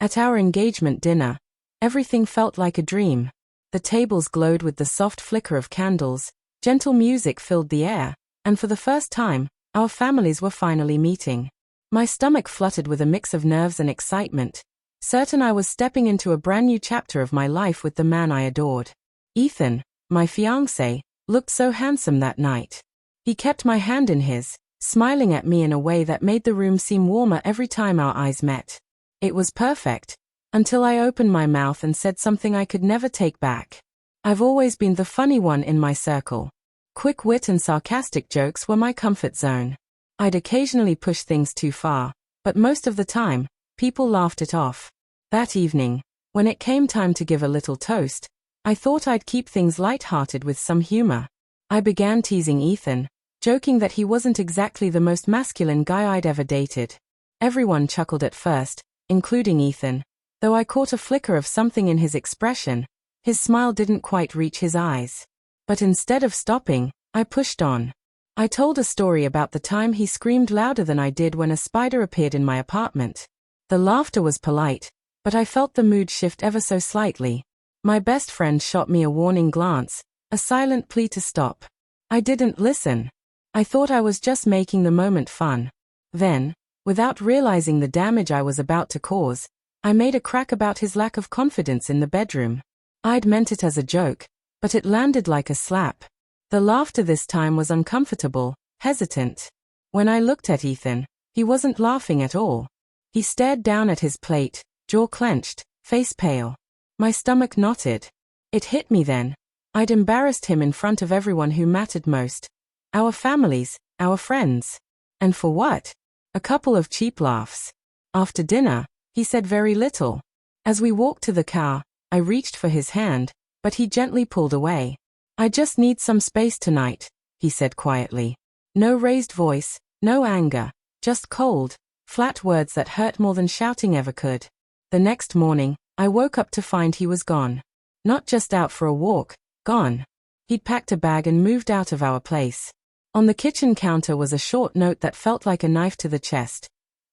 At our engagement dinner, everything felt like a dream. The tables glowed with the soft flicker of candles, gentle music filled the air, and for the first time, our families were finally meeting. My stomach fluttered with a mix of nerves and excitement, certain I was stepping into a brand new chapter of my life with the man I adored. Ethan, my fiancé, looked so handsome that night. He kept my hand in his, smiling at me in a way that made the room seem warmer every time our eyes met. It was perfect, until I opened my mouth and said something I could never take back. I've always been the funny one in my circle. Quick wit and sarcastic jokes were my comfort zone. I'd occasionally push things too far, but most of the time, people laughed it off. That evening, when it came time to give a little toast, I thought I'd keep things light-hearted with some humor. I began teasing Ethan, joking that he wasn't exactly the most masculine guy I'd ever dated. Everyone chuckled at first, including Ethan, though I caught a flicker of something in his expression. His smile didn't quite reach his eyes. But instead of stopping, I pushed on. I told a story about the time he screamed louder than I did when a spider appeared in my apartment. The laughter was polite, but I felt the mood shift ever so slightly. My best friend shot me a warning glance, a silent plea to stop. I didn't listen. I thought I was just making the moment fun. Then, without realizing the damage I was about to cause, I made a crack about his lack of confidence in the bedroom. I'd meant it as a joke, but it landed like a slap. The laughter this time was uncomfortable, hesitant. When I looked at Ethan, he wasn't laughing at all. He stared down at his plate, jaw clenched, face pale. My stomach knotted. It hit me then. I'd embarrassed him in front of everyone who mattered most. Our families, our friends. And for what? A couple of cheap laughs. After dinner, he said very little. As we walked to the car, I reached for his hand, but he gently pulled away. I just need some space tonight, he said quietly. No raised voice, no anger, just cold, flat words that hurt more than shouting ever could. The next morning, I woke up to find he was gone. Not just out for a walk, gone. He'd packed a bag and moved out of our place. On the kitchen counter was a short note that felt like a knife to the chest.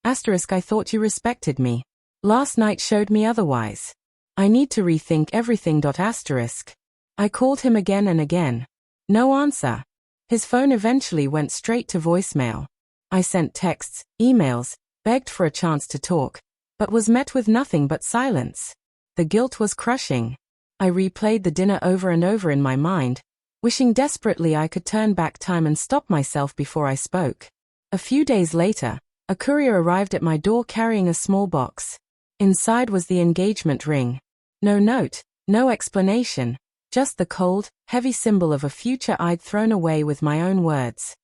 *I thought you respected me. Last night showed me otherwise. I need to rethink everything. I called him again and again. No answer. His phone eventually went straight to voicemail. I sent texts, emails, begged for a chance to talk, but was met with nothing but silence. The guilt was crushing. I replayed the dinner over and over in my mind, wishing desperately I could turn back time and stop myself before I spoke. A few days later, a courier arrived at my door carrying a small box. Inside was the engagement ring. No note, no explanation. Just the cold, heavy symbol of a future I'd thrown away with my own words.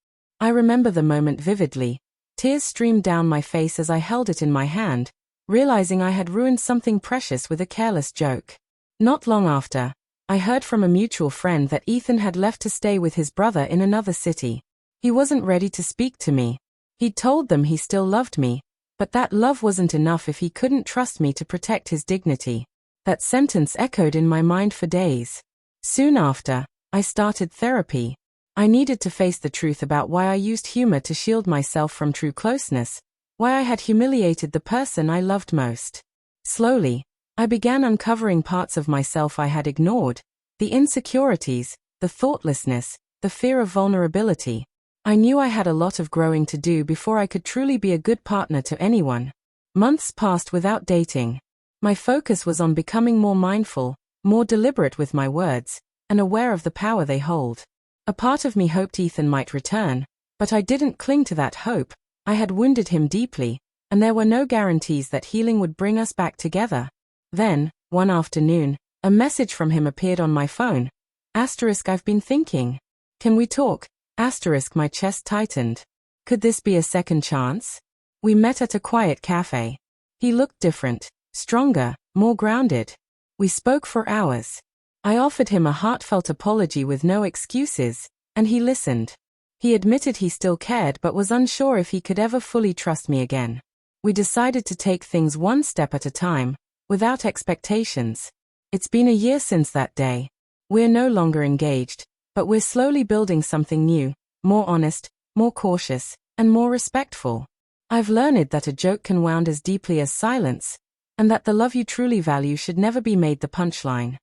I remember the moment vividly. Tears streamed down my face as I held it in my hand, realizing I had ruined something precious with a careless joke. Not long after, I heard from a mutual friend that Ethan had left to stay with his brother in another city. He wasn't ready to speak to me. He'd told them he still loved me, but that love wasn't enough if he couldn't trust me to protect his dignity. That sentence echoed in my mind for days. Soon after, I started therapy. I needed to face the truth about why I used humor to shield myself from true closeness, why I had humiliated the person I loved most. Slowly, I began uncovering parts of myself I had ignored, the insecurities, the thoughtlessness, the fear of vulnerability. I knew I had a lot of growing to do before I could truly be a good partner to anyone. Months passed without dating. My focus was on becoming more mindful, more deliberate with my words, and aware of the power they hold. A part of me hoped Ethan might return, but I didn't cling to that hope. I had wounded him deeply, and there were no guarantees that healing would bring us back together. Then, one afternoon, a message from him appeared on my phone. I've been thinking. Can we talk? My chest tightened. Could this be a second chance? We met at a quiet cafe. He looked different, stronger, more grounded. We spoke for hours. I offered him a heartfelt apology with no excuses, and he listened. He admitted he still cared but was unsure if he could ever fully trust me again. We decided to take things one step at a time, without expectations. It's been a year since that day. We're no longer engaged, but we're slowly building something new, more honest, more cautious, and more respectful. I've learned that a joke can wound as deeply as silence, and that the love you truly value should never be made the punchline.